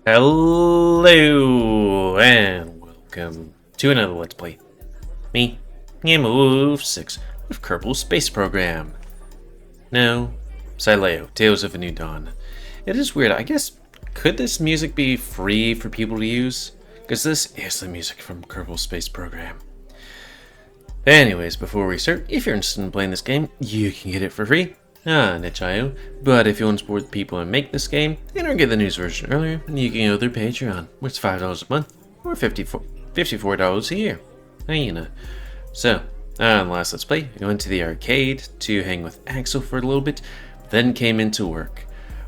Hello and welcome to another Let's Play. Me, GamerWolfSix with Kerbal Space Program. No, Sileo, Tales of a New Dawn. It is weird, I guess, could this music be free for people to use? Because this is the music from Kerbal Space Program. Anyways, before we start, if you're interested in playing this game, you can get it for free on itch.io, but if you want to support the people and make this game, and or get the news version earlier, you can go through Patreon, which is $5 a month, or $54 a year. You know. So, on the last Let's Play, I went to the arcade to hang with Axel for a little bit, then came into work,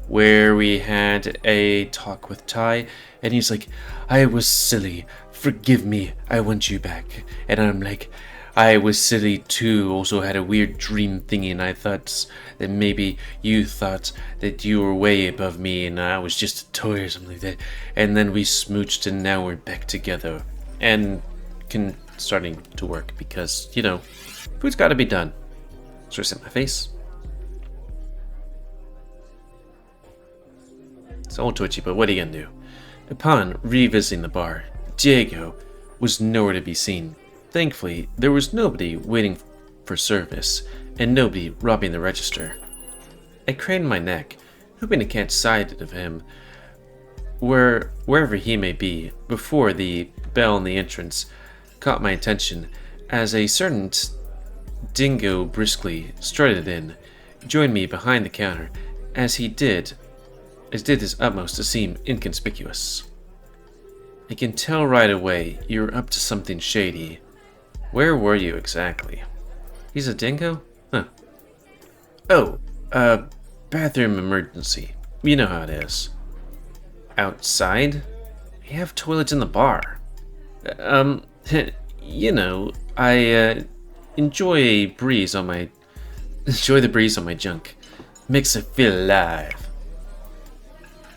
where we had a talk with Ty, and he's like, I was silly, forgive me, I want you back. And I'm like, I was silly too, also had a weird dream thingy, and I thought that maybe you thought that you were way above me and I was just a toy or something like that. And then we smooched and now we're back together. And starting to work because, you know, food's gotta be done. So I set my face. It's all twitchy, but what are you gonna do? Upon revisiting the bar, Diego was nowhere to be seen. Thankfully, there was nobody waiting for service, and nobody robbing the register. I craned my neck, hoping to catch sight of him wherever he may be, before the bell in the entrance caught my attention, as a certain dingo briskly strutted in, joined me behind the counter, as did his utmost to seem inconspicuous. I can tell right away you're up to something shady. Where were you exactly? He's a dingo? Huh. Oh, bathroom emergency. You know how it is. Outside? We have toilets in the bar. You know, I, enjoy the breeze on my junk. Makes it feel alive.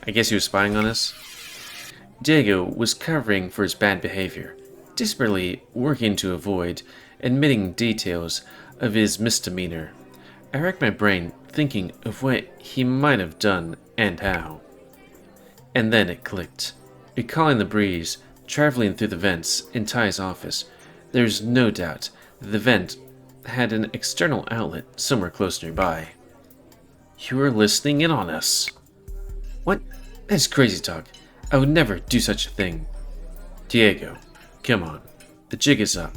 I guess he was spying on us? Diego was covering for his bad behavior, desperately working to avoid admitting details of his misdemeanor. I racked my brain thinking of what he might have done and how. And then it clicked. Recalling the breeze traveling through the vents in Ty's office, there's no doubt that the vent had an external outlet somewhere close nearby. You were listening in on us. What? That's crazy talk. I would never do such a thing. Diego, come on. The jig is up.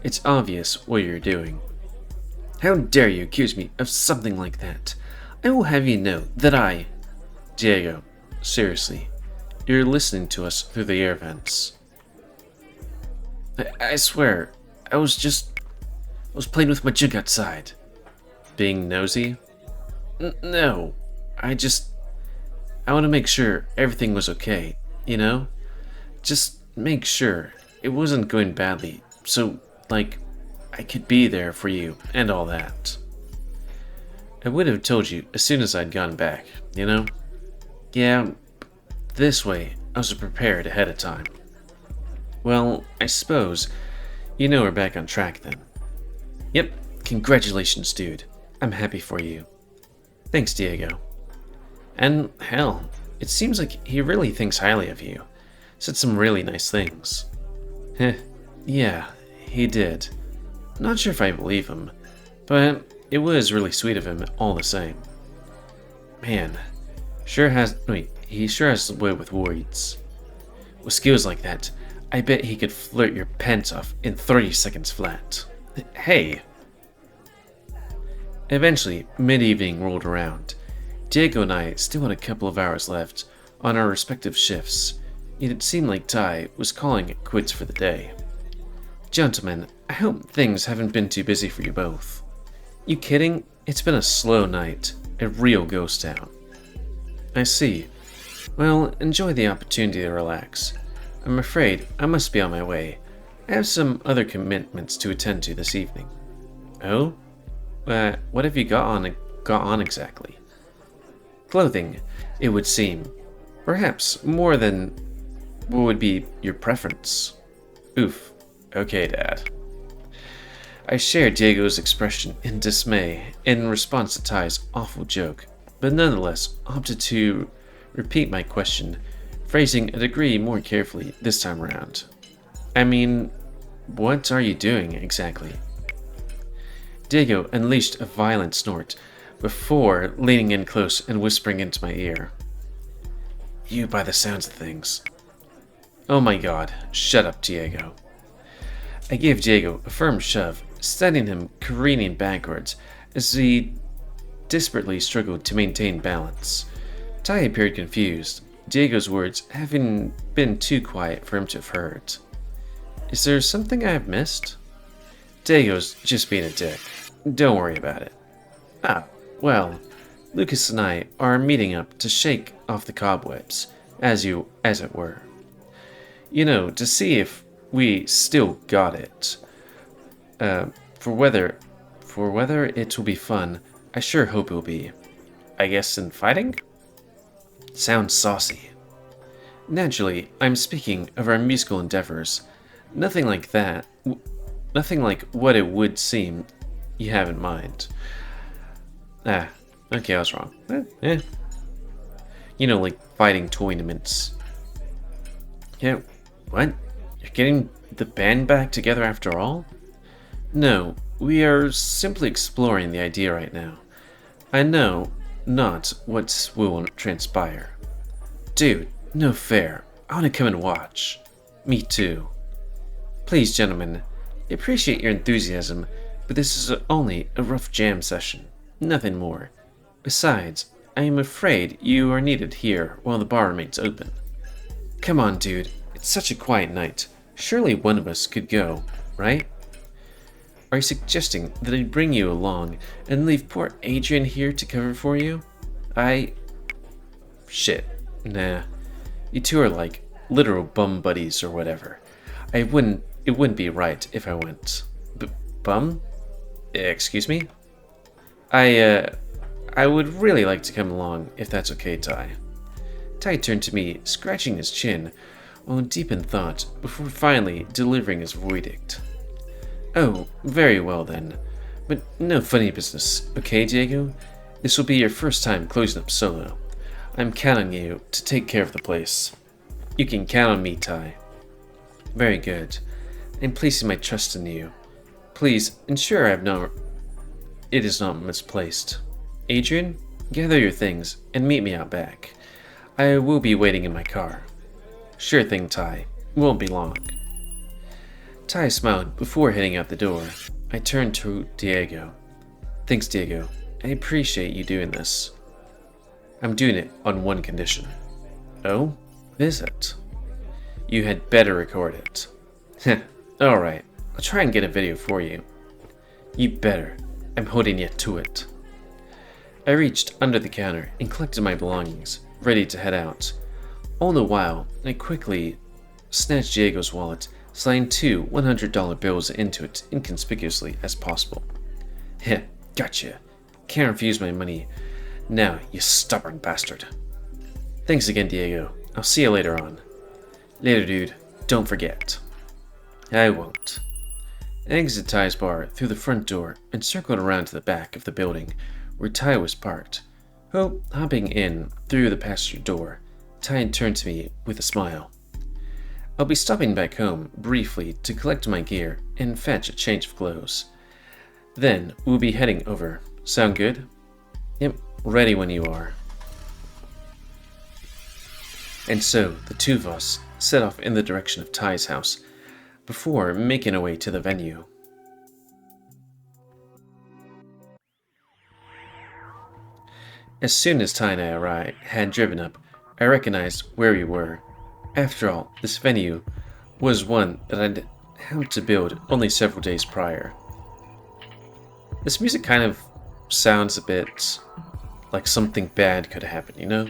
It's obvious what you're doing. How dare you accuse me of something like that? I will have you know that Diego, seriously, you're listening to us through the air vents. I swear, I was playing with my jig outside. Being nosy? No, I want to make sure everything was okay, you know? Just make sure it wasn't going badly, so, like, I could be there for you and all that. I would have told you as soon as I'd gone back, you know? Yeah, this way I was prepared ahead of time. Well, I suppose you know we're back on track then. Yep, congratulations, dude. I'm happy for you. Thanks, Diego. And hell, it seems like he really thinks highly of you. Said some really nice things. Heh, yeah, he did. Not sure if I believe him, but it was really sweet of him all the same. Man, he sure has the way with words. With skills like that, I bet he could flirt your pants off in 30 seconds flat. Hey! Eventually, mid-evening rolled around. Diego and I still had a couple of hours left on our respective shifts, yet it seemed like Ty was calling it quits for the day. Gentlemen, I hope things haven't been too busy for you both. You kidding? It's been a slow night, a real ghost town. I see. Well, enjoy the opportunity to relax. I'm afraid I must be on my way. I have some other commitments to attend to this evening. Oh? What have you got on exactly? Clothing, it would seem. Perhaps more than what would be your preference. Oof. Okay, Dad. I shared Diego's expression in dismay in response to Ty's awful joke, but nonetheless opted to repeat my question phrasing a degree more carefully this time around. I mean, what are you doing exactly? Diego unleashed a violent snort before leaning in close and whispering into my ear. You by the sounds of things. Oh my god, shut up, Diego. I gave Diego a firm shove, sending him careening backwards as he desperately struggled to maintain balance. Ty appeared confused, Diego's words having been too quiet for him to have heard. Is there something I have missed? Diego's just being a dick. Don't worry about it. Ah, well, Lucas and I are meeting up to shake off the cobwebs, as it were. You know, to see if we still got it. For whether it will be fun, I sure hope it will be. I guess in fighting? Sounds saucy. Naturally, I'm speaking of our musical endeavors. Nothing like that. Nothing like what it would seem you have in mind. Ah, okay, I was wrong. You know, like fighting tournaments. Yeah, what? You're getting the band back together after all? No, we are simply exploring the idea right now. I know not what will transpire. Dude, no fair. I want to come and watch. Me too. Please, gentlemen, I appreciate your enthusiasm, but this is only a rough jam session. Nothing more. Besides, I am afraid you are needed here while the bar remains open. Come on, dude. It's such a quiet night. Surely one of us could go, right? Are you suggesting that I bring you along and leave poor Adrian here to cover for you? Shit. Nah. You two are like literal bum buddies or whatever. It wouldn't be right if I went. Bum? Excuse me? I would really like to come along, if that's okay, Ty. Ty turned to me, scratching his chin, while deep in thought, before finally delivering his verdict. Oh, very well then. But no funny business, okay, Diego? This will be your first time closing up solo. I'm counting on you to take care of the place. You can count on me, Ty. Very good. I'm placing my trust in you. Please ensure it is not misplaced. Adrian, gather your things and meet me out back. I will be waiting in my car. Sure thing, Ty. Won't be long. Ty smiled before heading out the door. I turned to Diego. Thanks, Diego. I appreciate you doing this. I'm doing it on one condition. Oh? What is it? You had better record it. Heh. Alright. I'll try and get a video for you. You better. I'm holding you to it. I reached under the counter and collected my belongings, ready to head out. All the while, I quickly snatched Diego's wallet, sliding 2 $100 bills into it inconspicuously as possible. Heh, gotcha. Can't refuse my money. Now, you stubborn bastard. Thanks again, Diego. I'll see you later on. Later, dude. Don't forget. I won't. I exited Ty's bar through the front door and circled around to the back of the building where Ty was parked. Hopping in through the passenger door, Ty turned to me with a smile. I'll be stopping back home briefly to collect my gear and fetch a change of clothes. Then we'll be heading over. Sound good? Yep, ready when you are. And so the two of us set off in the direction of Ty's house before making our way to the venue. As soon as Ty and I had driven up, I recognized where we were. After all, this venue was one that I'd helped to build only several days prior. This music kind of sounds a bit like something bad could happen, you know?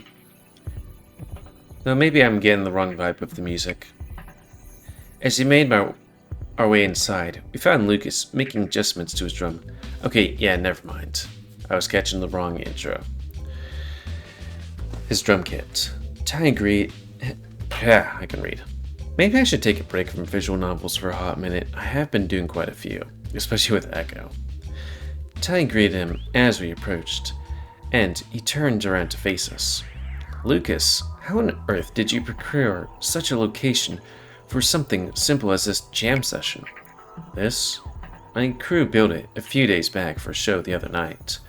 Though maybe I'm getting the wrong vibe of the music. As we made our way inside, we found Lucas making adjustments to his drum. Okay, yeah, never mind. I was catching the wrong intro. His drum kit. Ty agreed. Yeah, I can read. Maybe I should take a break from visual novels for a hot minute. I have been doing quite a few, especially with Echo. Ty greeted him as we approached, and he turned around to face us. Lucas, how on earth did you procure such a location for something simple as this jam session? This? My crew built it a few days back for a show the other night.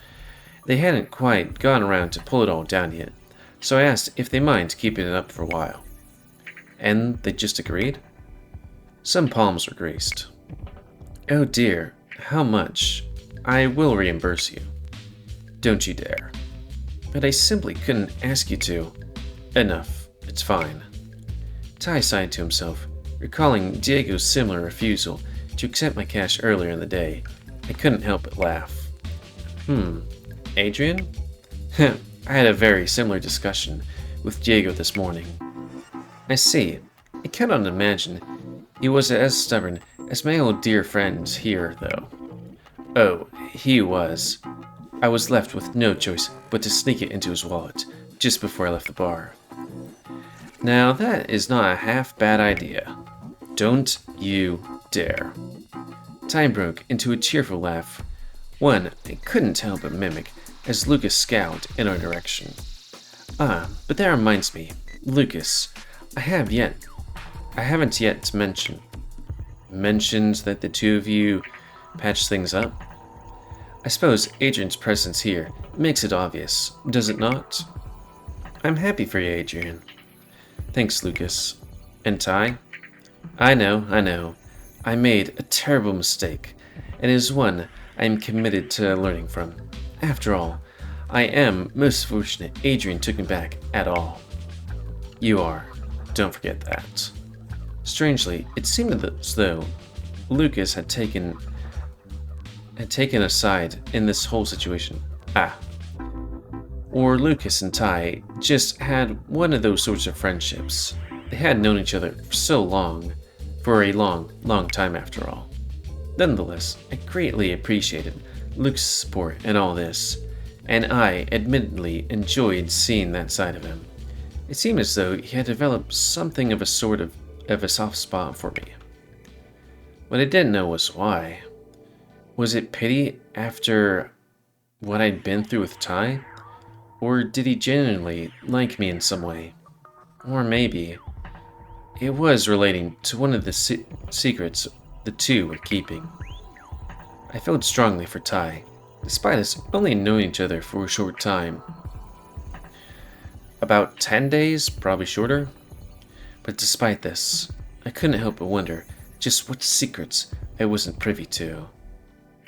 They hadn't quite gone around to pull it all down yet, so I asked if they mind keeping it up for a while. And they just agreed? Some palms were greased. Oh dear, how much? I will reimburse you. Don't you dare. But I simply couldn't ask you to. Enough, it's fine. Ty sighed to himself, recalling Diego's similar refusal to accept my cash earlier in the day. I couldn't help but laugh. Adrian? I had a very similar discussion with Diego this morning. I see. I cannot imagine he was as stubborn as my old dear friend here, though. Oh, he was. I was left with no choice but to sneak it into his wallet just before I left the bar. Now that is not a half bad idea. Don't you dare. Ty broke into a cheerful laugh, one I couldn't help but mimic as Lucas scowled in our direction. Ah, but that reminds me, Lucas, I haven't yet mentioned that the two of you patched things up? I suppose Adrian's presence here makes it obvious, does it not? I'm happy for you, Adrian. Thanks, Lucas. And Ty? I know. I made a terrible mistake, and it is one I am committed to learning from. After all, I am most fortunate Adrian took me back at all. You are. Don't forget that. Strangely, it seemed as though Lucas had taken a side in this whole situation. Or Lucas and Ty just had one of those sorts of friendships. They had known each other for a long time after all. Nonetheless, I greatly appreciated Luke's support in all this, and I admittedly enjoyed seeing that side of him. It seemed as though he had developed something of a soft spot for me. What I didn't know was why. Was it pity after what I'd been through with Ty? Or did he genuinely like me in some way? Or maybe it was relating to one of the secrets the two were keeping. I felt strongly for Ty, despite us only knowing each other for a short time. About 10 days, probably shorter. But despite this, I couldn't help but wonder just what secrets I wasn't privy to.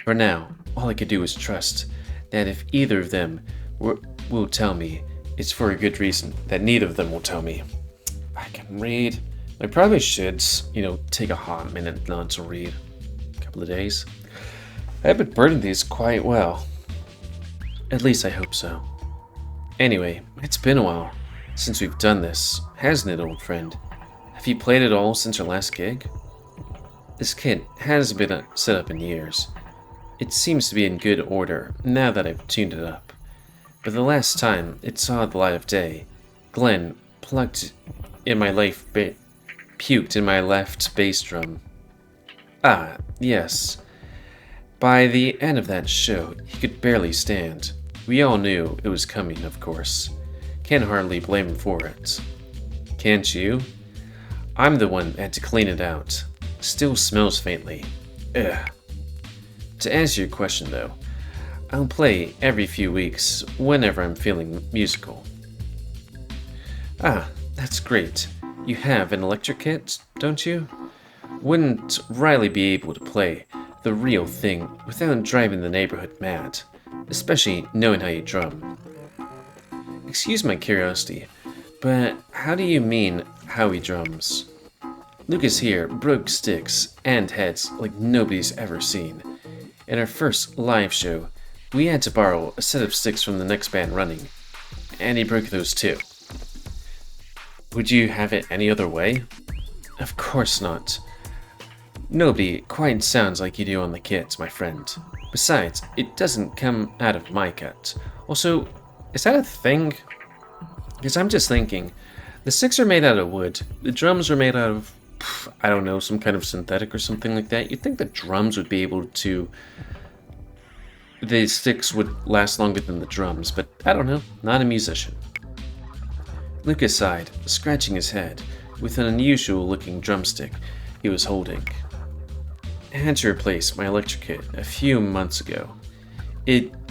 For now, all I could do was trust that if either of them will tell me, it's for a good reason that neither of them will tell me. I can read. I probably should, take a hot minute not to read. A couple of days. I've been burning these quite well. At least I hope so. Anyway, it's been a while since we've done this, hasn't it, old friend? Have you played at all since our last gig? This kit hasn't been set up in years. It seems to be in good order now that I've tuned it up. But the last time it saw the light of day, Glenn puked in my left bass drum. Ah, yes. By the end of that show, he could barely stand. We all knew it was coming, of course. Can't hardly blame him for it. Can't you? I'm the one that had to clean it out. Still smells faintly. Ugh. To answer your question, though, I'll play every few weeks whenever I'm feeling musical. Ah, that's great. You have an electric kit, don't you? Wouldn't Riley be able to play the real thing without driving the neighborhood mad, especially knowing how you drum? Excuse my curiosity, but how do you mean how he drums? Lucas here broke sticks and heads like nobody's ever seen. In our first live show, we had to borrow a set of sticks from the next band running, and he broke those too. Would you have it any other way? Of course not. Nobody quite sounds like you do on the kit, my friend. Besides, it doesn't come out of my cut. Also, is that a thing? Because I'm just thinking, the sticks are made out of wood, the drums are made out of, I don't know, some kind of synthetic or something like that. You'd think the drums would be able to, the sticks would last longer than the drums, but I don't know, not a musician. Lucas sighed, scratching his head with an unusual looking drumstick he was holding. I had to replace my electric kit a few months ago.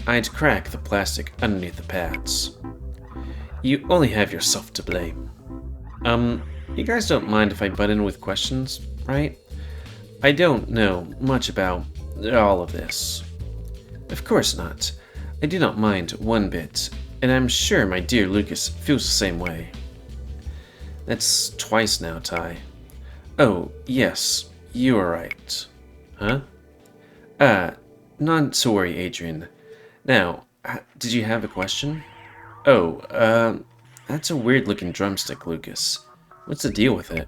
I'd cracked the plastic underneath the pads. You only have yourself to blame. You guys don't mind if I butt in with questions, right? I don't know much about all of this. Of course not. I do not mind one bit, and I'm sure my dear Lucas feels the same way. That's twice now, Ty. Oh, yes, you are right. Huh? Not to worry, Adrian. Now, did you have a question? Oh, that's a weird-looking drumstick, Lucas. What's the deal with it?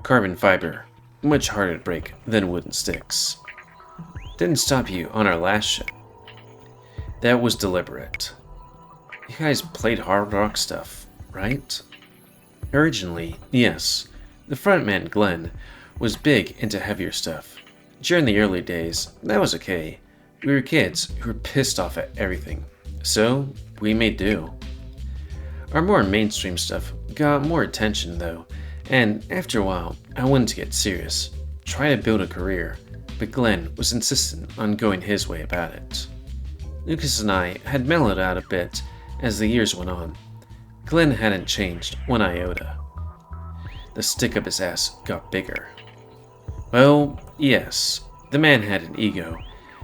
Carbon fiber. Much harder to break than wooden sticks. Didn't stop you on our last show. That was deliberate. You guys played hard rock stuff, right? Originally, yes. The frontman, Glenn, was big into heavier stuff. During the early days, that was okay. We were kids who were pissed off at everything. So, we made do. Our more mainstream stuff got more attention though, and after a while, I wanted to get serious, try to build a career, but Glenn was insistent on going his way about it. Lucas and I had mellowed out a bit as the years went on. Glenn hadn't changed one iota. The stick up his ass got bigger. Well, yes, the man had an ego,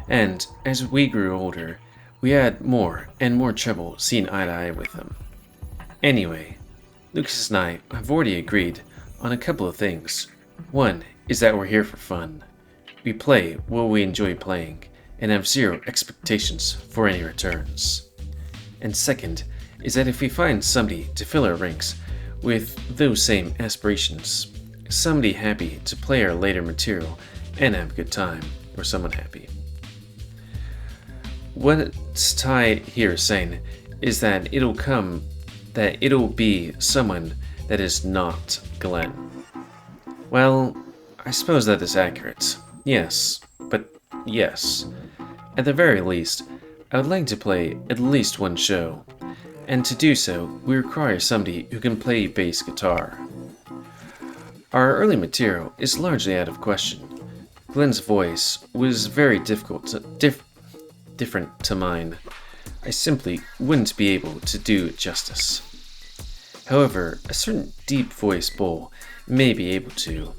and as we grew older, we had more and more trouble seeing eye to eye with him. Anyway, Lucas and I have already agreed on a couple of things. One is that we're here for fun. We play what we enjoy playing, and have zero expectations for any returns. And second is that if we find somebody to fill our ranks with those same aspirations, somebody happy to play our later material and have a good time, or someone happy. What Ty here is saying is that it'll be someone that is not Glenn. Well, I suppose that is accurate. Yes, but yes. At the very least, I would like to play at least one show, and to do so, we require somebody who can play bass guitar. Our early material is largely out of question. Glenn's voice was very different to mine. I simply wouldn't be able to do it justice. However, a certain deep voice Bull may be able to.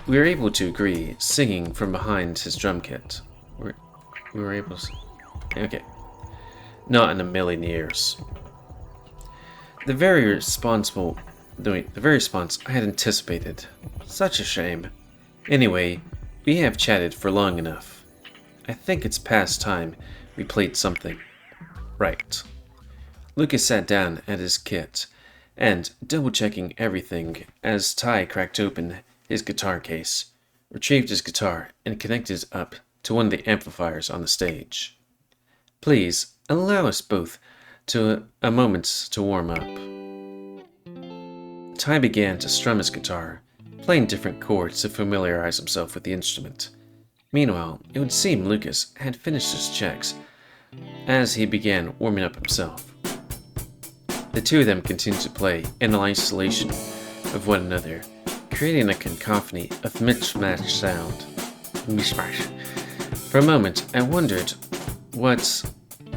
We were able to agree singing from behind his drum kit. We were able to... Okay. Not in a million years. The very response I had anticipated. Such a shame. Anyway, we have chatted for long enough. I think it's past time we played something. Right. Lucas sat down at his kit, and double-checking everything as Ty cracked open his guitar case, retrieved his guitar, and connected it up to one of the amplifiers on the stage. Please, allow us both a moment to warm up. Ty began to strum his guitar, playing different chords to familiarize himself with the instrument. Meanwhile, it would seem Lucas had finished his checks as he began warming up himself. The two of them continued to play in isolation of one another, creating a cacophony of mishmash sound. Mishmash. For a moment, I wondered what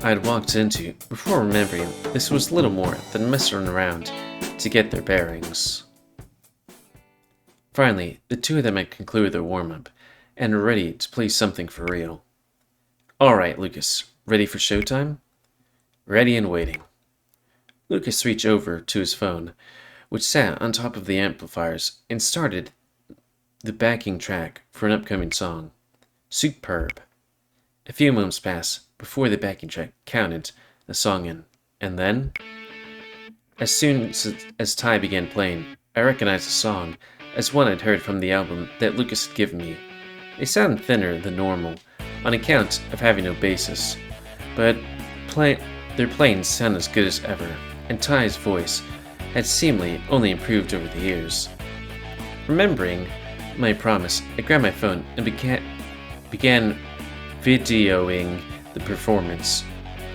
I'd walked into before remembering this was little more than messing around to get their bearings. Finally, the two of them had concluded their warm-up and were ready to play something for real. Alright, Lucas, ready for showtime? Ready and waiting. Lucas reached over to his phone, which sat on top of the amplifiers, and started the backing track for an upcoming song. Superb. A few moments passed before the backing track counted the song in, and then, as soon as Ty began playing, I recognized the song as one I'd heard from the album that Lucas had given me. They sounded thinner than normal, on account of having no basis, but their playing sounded as good as ever, and Ty's voice had seemingly only improved over the years. Remembering my promise, I grabbed my phone and began videoing the performance.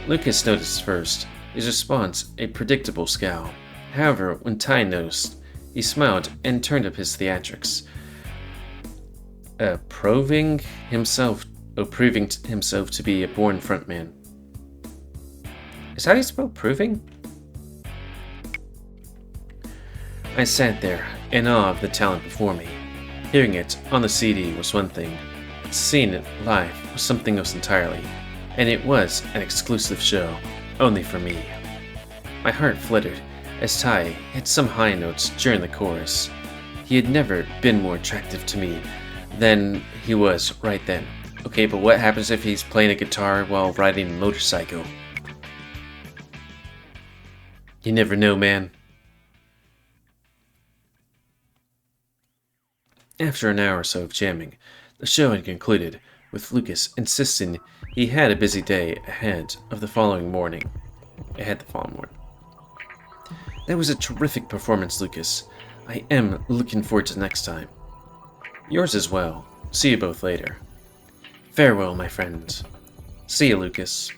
Lucas noticed first, his response a predictable scowl, However, when Ty noticed, he smiled and turned up his theatrics, proving himself to be a born frontman. Is that how you spell proving? I sat there, in awe of the talent before me. Hearing it on the CD was one thing, seeing it live was something else entirely, and it was an exclusive show, only for me. My heart fluttered as Ty hit some high notes during the chorus. He had never been more attractive to me than he was right then. Okay, but what happens if he's playing a guitar while riding a motorcycle? You never know, man. After an hour or so of jamming, the show had concluded, with Lucas insisting he had a busy day ahead the following morning. That was a terrific performance, Lucas. I am looking forward to next time. Yours as well. See you both later. Farewell, my friend. See you, Lucas.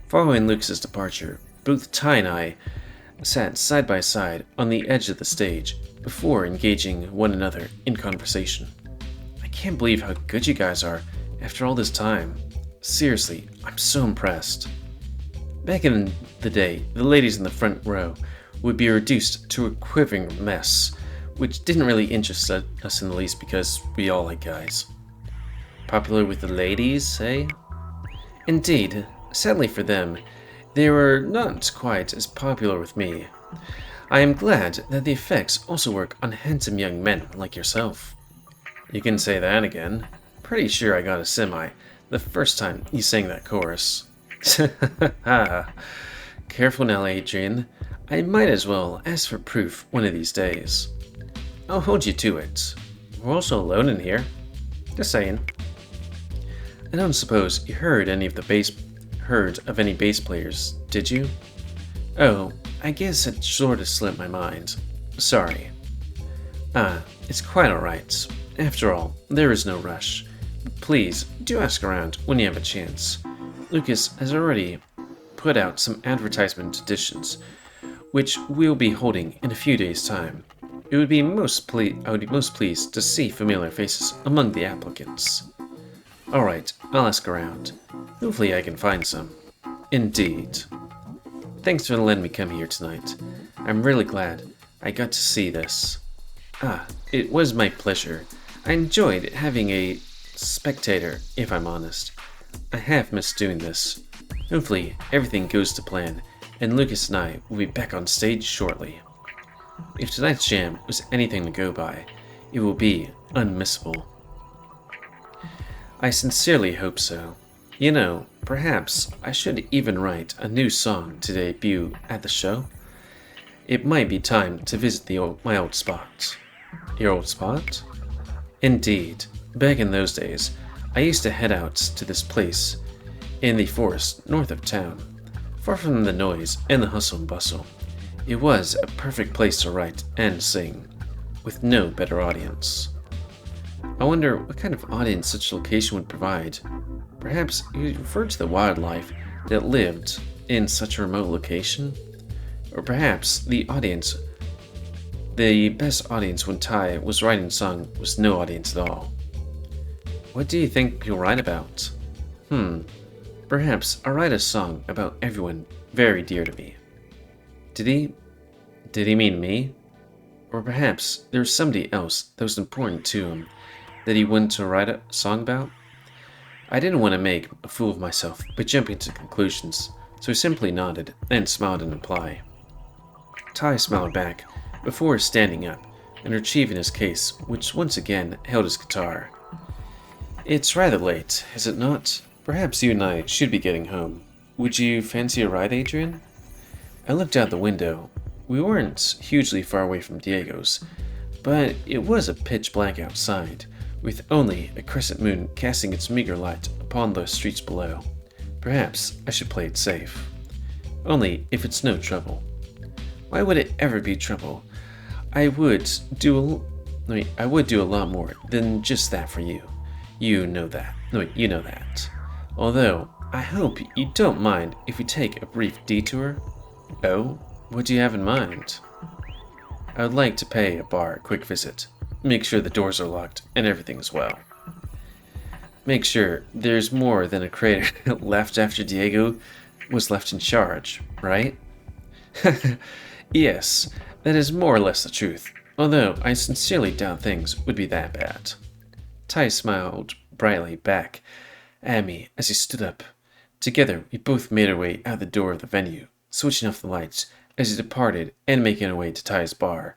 Following Lucas's departure, both Ty and I sat side by side on the edge of the stage before engaging one another in conversation. I can't believe how good you guys are after all this time. Seriously, I'm so impressed. Back in the day, the ladies in the front row would be reduced to a quivering mess, which didn't really interest us in the least because we all like guys. Popular with the ladies, eh? Indeed, sadly for them, they were not quite as popular with me. I am glad that the effects also work on handsome young men like yourself. You can say that again. Pretty sure I got a semi the first time you sang that chorus. Careful now, Adrian. I might as well ask for proof one of these days. I'll hold you to it. We're also alone in here. Just saying. I don't suppose you heard of any bass players, did you? Oh, I guess it sort of slipped my mind. Sorry. It's quite alright. After all, there is no rush. Please, do ask around when you have a chance. Lucas has already put out some advertisement editions, which we'll be holding in a few days' time. I would be most pleased to see familiar faces among the applicants. Alright, I'll ask around. Hopefully I can find some. Indeed. Thanks for letting me come here tonight. I'm really glad I got to see this. It was my pleasure. I enjoyed having a spectator, if I'm honest. I have missed doing this. Hopefully everything goes to plan, and Lucas and I will be back on stage shortly. If tonight's jam was anything to go by, it will be unmissable. I sincerely hope so. You know, perhaps I should even write a new song to debut at the show. It might be time to visit my old spot. Your old spot? Indeed. Back in those days, I used to head out to this place in the forest north of town, far from the noise and the hustle and bustle. It was a perfect place to write and sing, with no better audience. I wonder what kind of audience such a location would provide. Perhaps you referred to the wildlife that lived in such a remote location? Or perhaps the best audience when Ty was writing a song was no audience at all. What do you think you'll write about? Perhaps I'll write a song about everyone very dear to me. Did he mean me? Or perhaps there was somebody else that was important to him that he wanted to write a song about? I didn't want to make a fool of myself by jumping to conclusions, so he simply nodded and smiled in reply. Ty smiled back before standing up and retrieving his case, which once again held his guitar. It's rather late, is it not? Perhaps you and I should be getting home. Would you fancy a ride, Adrian? I looked out the window. We weren't hugely far away from Diego's, but it was a pitch black outside, with only a crescent moon casting its meager light upon the streets below. Perhaps I should play it safe. Only if it's no trouble. Why would it ever be trouble? I would do a lot more than just that for you. You know that. You know that. Although, I hope you don't mind if we take a brief detour. Oh, what do you have in mind? I would like to pay a bar a quick visit. Make sure the doors are locked and everything is well. Make sure there's more than a crater left after Diego was left in charge, right? Yes, that is more or less the truth, although I sincerely doubt things would be that bad. Ty smiled brightly back at me as he stood up. Together, we both made our way out the door of the venue, switching off the lights as he departed and making our way to Ty's bar,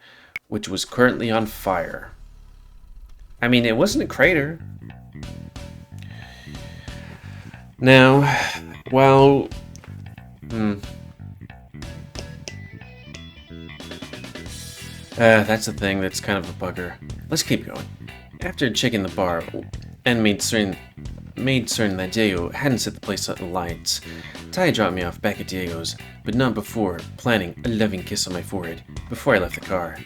which was currently on fire. I mean, it wasn't a crater. Now, well, that's the thing that's kind of a bugger. Let's keep going. After checking the bar and made certain that Diego hadn't set the place alight, Ty dropped me off back at Diego's, but not before planting a loving kiss on my forehead before I left the car.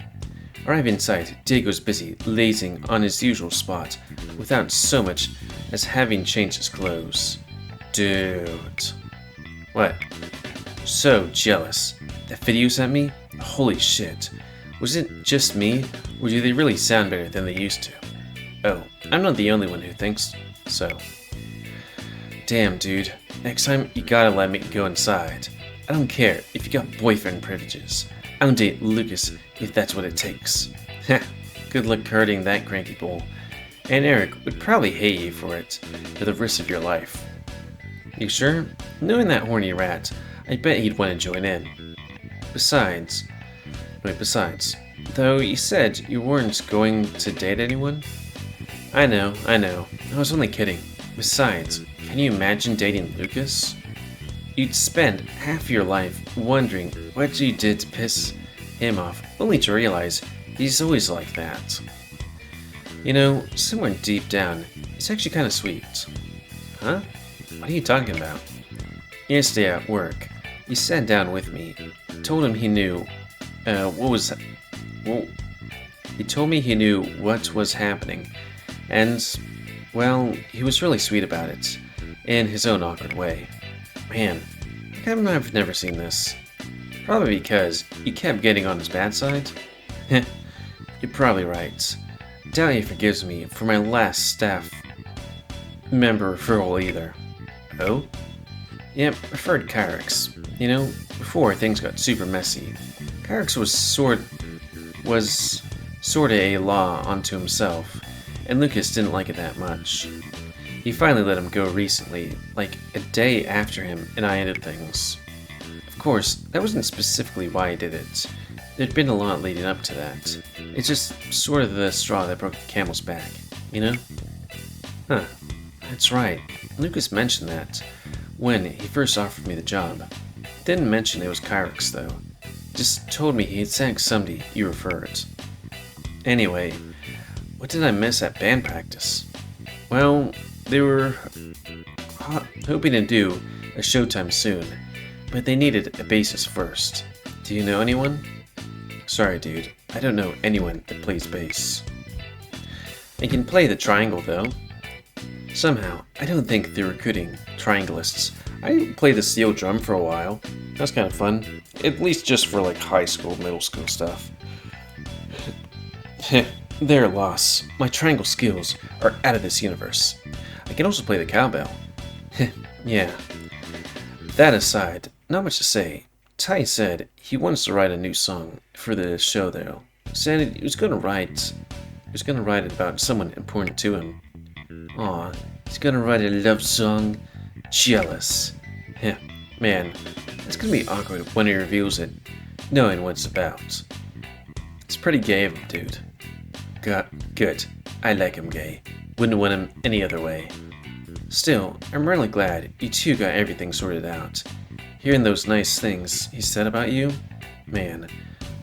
Arrived inside, Diego's busy lazing on his usual spot without so much as having changed his clothes. Dude. What? So jealous. That video you sent me? Holy shit. Was it just me, or do they really sound better than they used to? Oh, I'm not the only one who thinks so. Damn, dude. Next time, you gotta let me go inside. I don't care if you got boyfriend privileges. I'll date Lucas if that's what it takes. Heh, good luck hurting that cranky bull. And Eric would probably hate you for it for the rest of your life. You sure? Knowing that horny rat, I bet he'd want to join in. Besides, though you said you weren't going to date anyone? I know, I was only kidding. Besides, can you imagine dating Lucas? You'd spend half your life wondering what you did to piss him off, only to realize he's always like that. You know, somewhere deep down, it's actually kind of sweet. Huh? What are you talking about? Yesterday at work, he sat down with me, told him he knew, he told me he knew what was happening, and, well, he was really sweet about it, in his own awkward way. Man, I've never seen this. Probably because you kept getting on his bad side? Heh, you're probably right. Doubt he forgives me for my last staff member referral either. Oh? Yep, referred Kyrix. You know, before things got super messy, Kyrix was sorta a law unto himself, and Lucas didn't like it that much. He finally let him go recently, like a day after him and I ended things. Of course, that wasn't specifically why he did it. There'd been a lot leading up to that. It's just sort of the straw that broke the camel's back, you know? Huh, that's right. Lucas mentioned that when he first offered me the job. Didn't mention it was Kyrix though. Just told me he'd sent somebody you referred. Anyway, what did I miss at band practice? Well, they were hoping to do a showtime soon, but they needed a bassist first. Do you know anyone? Sorry dude, I don't know anyone that plays bass. I can play the triangle though. Somehow, I don't think they're recruiting trianglists. I played the steel drum for a while. That was kind of fun. At least just for like high school, middle school stuff. Their loss. My triangle skills are out of this universe. I can also play the cowbell. Yeah. That aside, not much to say. Ty said he wants to write a new song for the show though. Said he was gonna write it about someone important to him. Aw, he's gonna write a love song. Jealous. Heh, man, it's gonna be awkward when he reveals it, knowing what it's about. It's pretty gay of him, dude. Good. I like him gay. Wouldn't want him any other way. Still, I'm really glad you two got everything sorted out. Hearing those nice things he said about you, man,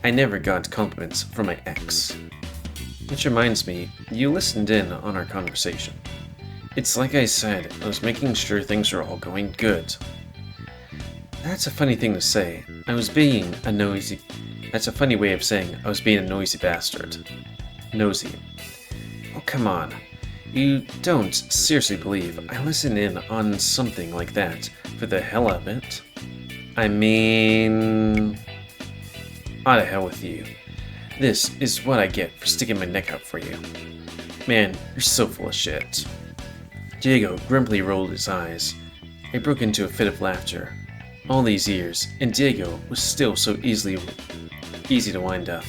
I never got compliments from my ex. Which reminds me, you listened in on our conversation. It's like I said, I was making sure things are all going good. That's a funny thing to say. That's a funny way of saying I was being a noisy bastard. Nosy. Oh, come on. You don't seriously believe I listen in on something like that for the hell of it? I mean... Aw, to hell with you. This is what I get for sticking my neck out for you. Man, you're so full of shit. Diego grumpily rolled his eyes. I broke into a fit of laughter. All these years, and Diego was still so easy to wind up.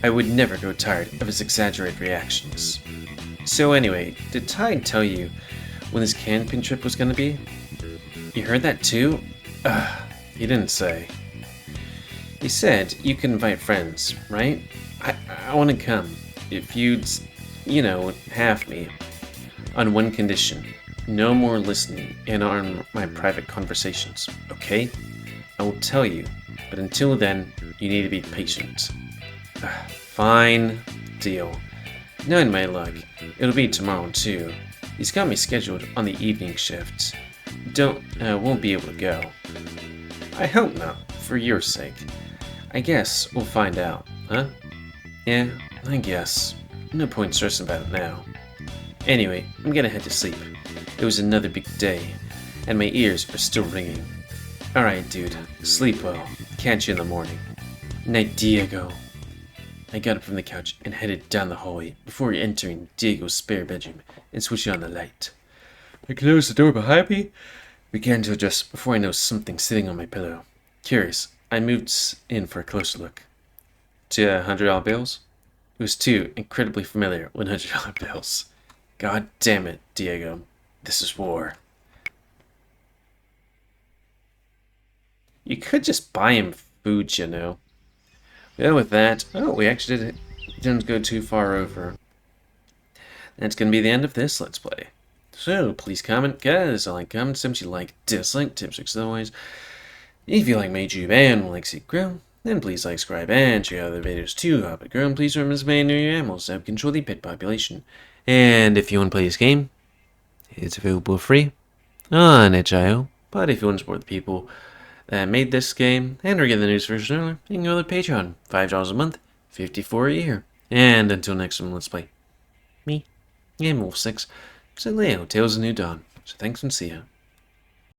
I would never grow tired of his exaggerated reactions. So anyway, did Tide tell you when this camping trip was gonna be? You heard that too? He didn't say. He said you could invite friends, right? I want to come. If you'd, have me. On one condition. No more listening in on my private conversations, okay? I will tell you, but until then, you need to be patient. Fine. Deal. Knowing my luck, it'll be tomorrow too. He's got me scheduled on the evening shift. Won't be able to go. I hope not, for your sake. I guess we'll find out, huh? Yeah, I guess. No point stressing about it now. Anyway, I'm gonna head to sleep. It was another big day, and my ears are still ringing. Alright, dude, sleep well. Catch you in the morning. Night, Diego. I got up from the couch and headed down the hallway before entering Diego's spare bedroom and switching on the light. I closed the door behind me, began to adjust before I noticed something sitting on my pillow. Curious, I moved in for a closer look. $100 bills? It was two incredibly familiar $100 bills. God damn it, Diego. This is war. You could just buy him food, you know. Well, with that, we actually didn't go too far over. That's going to be the end of this Let's Play. So, please comment, guys. I like comments, tips you like, dislike, tips, tricks, otherwise. If you like my YouTube and would like to see it grow, then please like, subscribe, and check out other videos too. Help it grow, and please remember to spay new animals to help control the pet population. And if you want to play this game, it's available free on itch.io. But if you want to support the people that made this game and are getting the news version earlier, you can go to Patreon. $5 a month, $54 a year. And until next time, let's play. Me, GamerWolfSix, Sileo, Tales of New Dawn. So thanks and see ya.